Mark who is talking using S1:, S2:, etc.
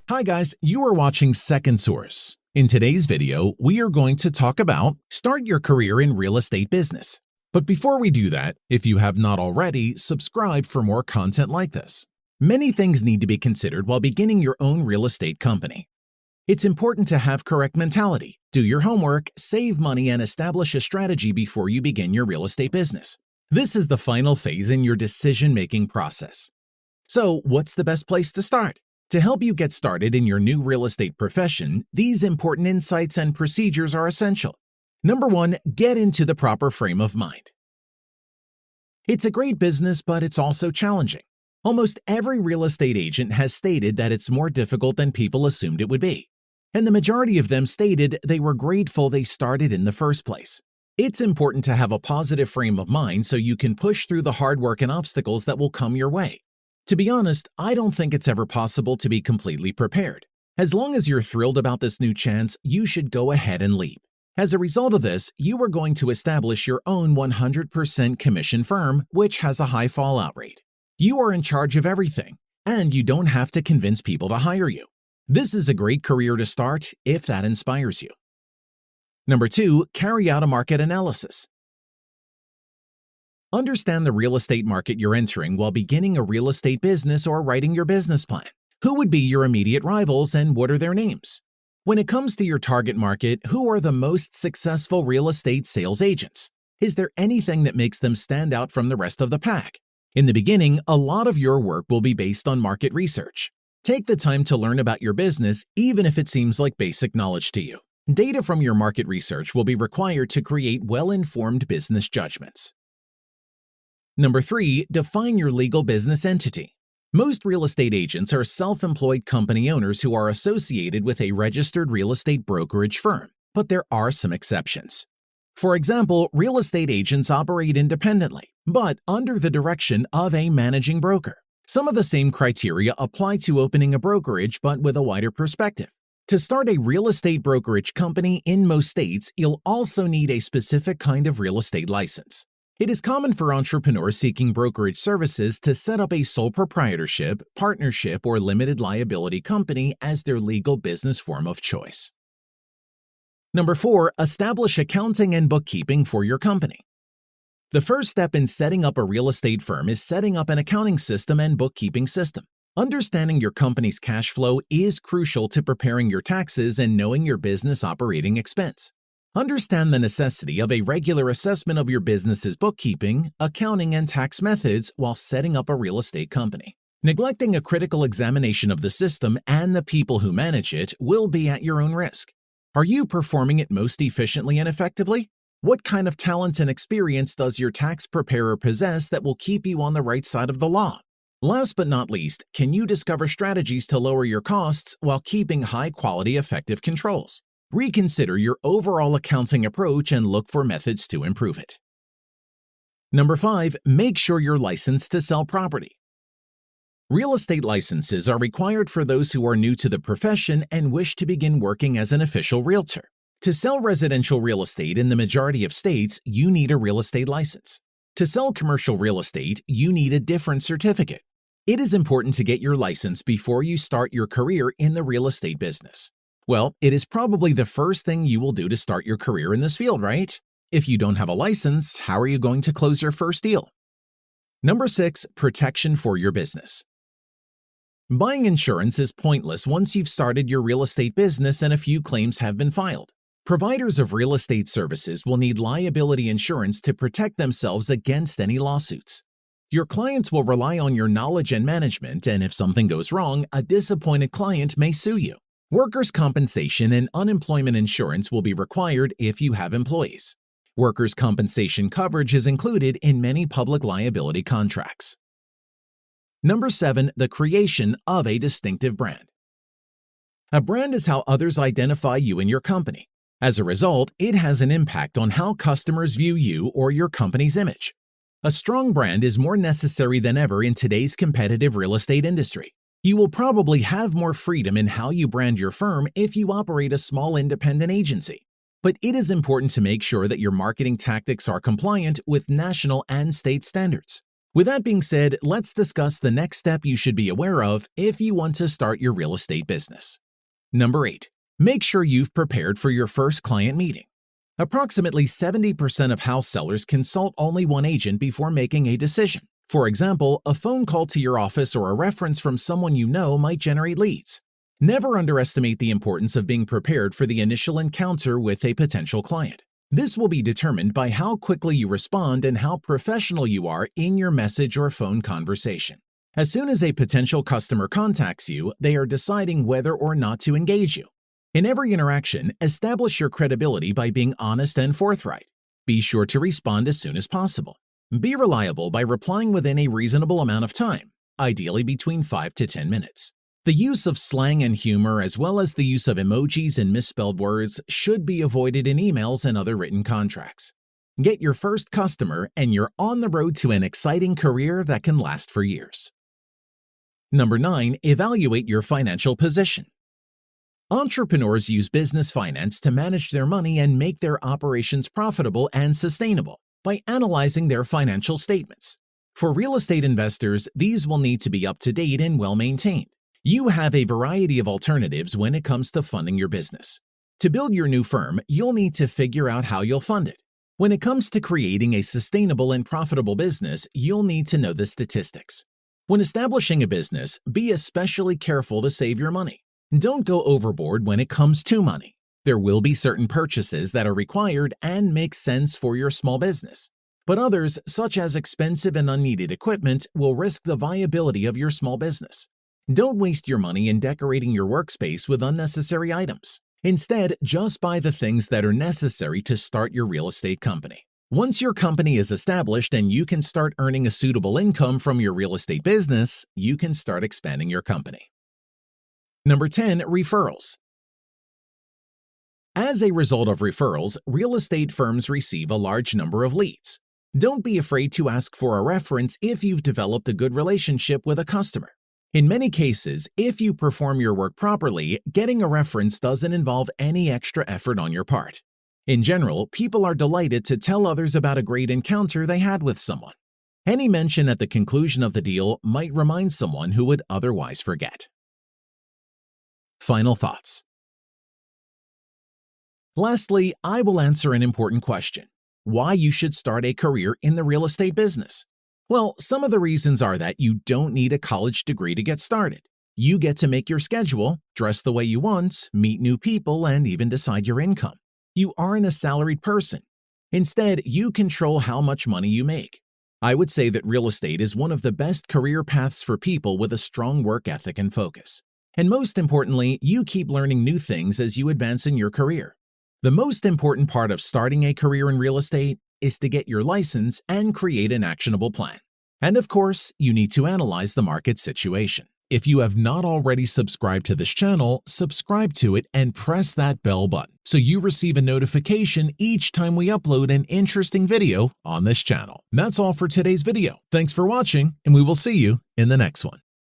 S1: Hi guys, you are watching Second Source. In today's video, we are going to talk about start your career in real estate business. But before we do that, if you have not already, subscribe for more content like this. Many things need to be considered while beginning your own real estate company. It's important to have correct mentality, do your homework, save money, and establish a strategy before you begin your real estate business. This is the final phase in your decision-making process. So, what's the best place to start? To help you get started in your new real estate profession, these important insights and procedures are essential. Number 1, get into the proper frame of mind. It's a great business, but it's also challenging. Almost every real estate agent has stated that it's more difficult than people assumed it would be. And the majority of them stated they were grateful they started in the first place. It's important to have a positive frame of mind so you can push through the hard work and obstacles that will come your way. To be honest, I don't think it's ever possible to be completely prepared. As long as you're thrilled about this new chance, you should go ahead and leap. As a result of this, you are going to establish your own 100% commission firm, which has a high fallout rate. You are in charge of everything, and you don't have to convince people to hire you. This is a great career to start if that inspires you. Number 2, carry out a market analysis. Understand the real estate market you're entering while beginning a real estate business or writing your business plan. Who would be your immediate rivals and what are their names? When it comes to your target market, who are the most successful real estate sales agents? Is there anything that makes them stand out from the rest of the pack? In the beginning, a lot of your work will be based on market research. Take the time to learn about your business, even if it seems like basic knowledge to you. Data from your market research will be required to create well-informed business judgments. Number 3, define your legal business entity. Most real estate agents are self-employed company owners who are associated with a registered real estate brokerage firm, but there are some exceptions. For example, real estate agents operate independently, but under the direction of a managing broker. Some of the same criteria apply to opening a brokerage, but with a wider perspective. To start a real estate brokerage company in most states, you'll also need a specific kind of real estate license. It is common for entrepreneurs seeking brokerage services to set up a sole proprietorship, partnership, or limited liability company as their legal business form of choice. Number 4, establish accounting and bookkeeping for your company. The first step in setting up a real estate firm is setting up an accounting system and bookkeeping system. Understanding your company's cash flow is crucial to preparing your taxes and knowing your business operating expense. Understand the necessity of a regular assessment of your business's bookkeeping, accounting, and tax methods while setting up a real estate company. Neglecting a critical examination of the system and the people who manage it will be at your own risk. Are you performing it most efficiently and effectively? What kind of talent and experience does your tax preparer possess that will keep you on the right side of the law? Last but not least, can you discover strategies to lower your costs while keeping high-quality, effective controls? Reconsider your overall accounting approach and look for methods to improve it. Number 5, make sure you're licensed to sell property. Real estate licenses are required for those who are new to the profession and wish to begin working as an official realtor. To sell residential real estate in the majority of states, you need a real estate license. To sell commercial real estate, you need a different certificate. It is important to get your license before you start your career in the real estate business. Well, it is probably the first thing you will do to start your career in this field, right? If you don't have a license, how are you going to close your first deal? Number 6, protection for your business. Buying insurance is pointless once you've started your real estate business and a few claims have been filed. Providers of real estate services will need liability insurance to protect themselves against any lawsuits. Your clients will rely on your knowledge and management, and if something goes wrong, a disappointed client may sue you. Workers' compensation and unemployment insurance will be required if you have employees. Workers' compensation coverage is included in many public liability contracts. Number 7, the creation of a distinctive brand. A brand is how others identify you and your company. As a result, it has an impact on how customers view you or your company's image. A strong brand is more necessary than ever in today's competitive real estate industry. You will probably have more freedom in how you brand your firm if you operate a small independent agency. But it is important to make sure that your marketing tactics are compliant with national and state standards. With that being said, let's discuss the next step you should be aware of if you want to start your real estate business. Number 8. Make sure you've prepared for your first client meeting. Approximately 70% of house sellers consult only one agent before making a decision. For example, a phone call to your office or a reference from someone you know might generate leads. Never underestimate the importance of being prepared for the initial encounter with a potential client. This will be determined by how quickly you respond and how professional you are in your message or phone conversation. As soon as a potential customer contacts you, they are deciding whether or not to engage you. In every interaction, establish your credibility by being honest and forthright. Be sure to respond as soon as possible. Be reliable by replying within a reasonable amount of time, ideally between 5 to 10 minutes. The use of slang and humor, as well as the use of emojis and misspelled words, should be avoided in emails and other written contracts. Get your first customer and you're on the road to an exciting career that can last for years. Number 9. Evaluate your financial position. Entrepreneurs use business finance to manage their money and make their operations profitable and sustainable by analyzing their financial statements. For real estate investors, these will need to be up to date and well maintained. You have a variety of alternatives when it comes to funding your business. To build your new firm, you'll need to figure out how you'll fund it. When it comes to creating a sustainable and profitable business, you'll need to know the statistics. When establishing a business, be especially careful to save your money. Don't go overboard when it comes to money. There will be certain purchases that are required and make sense for your small business, but others, such as expensive and unneeded equipment, will risk the viability of your small business. Don't waste your money in decorating your workspace with unnecessary items. Instead, just buy the things that are necessary to start your real estate company. Once your company is established and you can start earning a suitable income from your real estate business, you can start expanding your company. Number 10. Referrals. As a result of referrals, real estate firms receive a large number of leads. Don't be afraid to ask for a reference if you've developed a good relationship with a customer. In many cases, if you perform your work properly, getting a reference doesn't involve any extra effort on your part. In general, people are delighted to tell others about a great encounter they had with someone. Any mention at the conclusion of the deal might remind someone who would otherwise forget. Final thoughts. Lastly, I will answer an important question: why you should start a career in the real estate business. Well, some of the reasons are that you don't need a college degree to get started. You get to make your schedule, dress the way you want, meet new people, and even decide your income. You aren't a salaried person. Instead, you control how much money you make. I would say that real estate is one of the best career paths for people with a strong work ethic and focus. And most importantly, you keep learning new things as you advance in your career. The most important part of starting a career in real estate is to get your license and create an actionable plan. And of course, you need to analyze the market situation. If you have not already subscribed to this channel, subscribe to it and press that bell button so you receive a notification each time we upload an interesting video on this channel. That's all for today's video. Thanks for watching, and we will see you in the next one.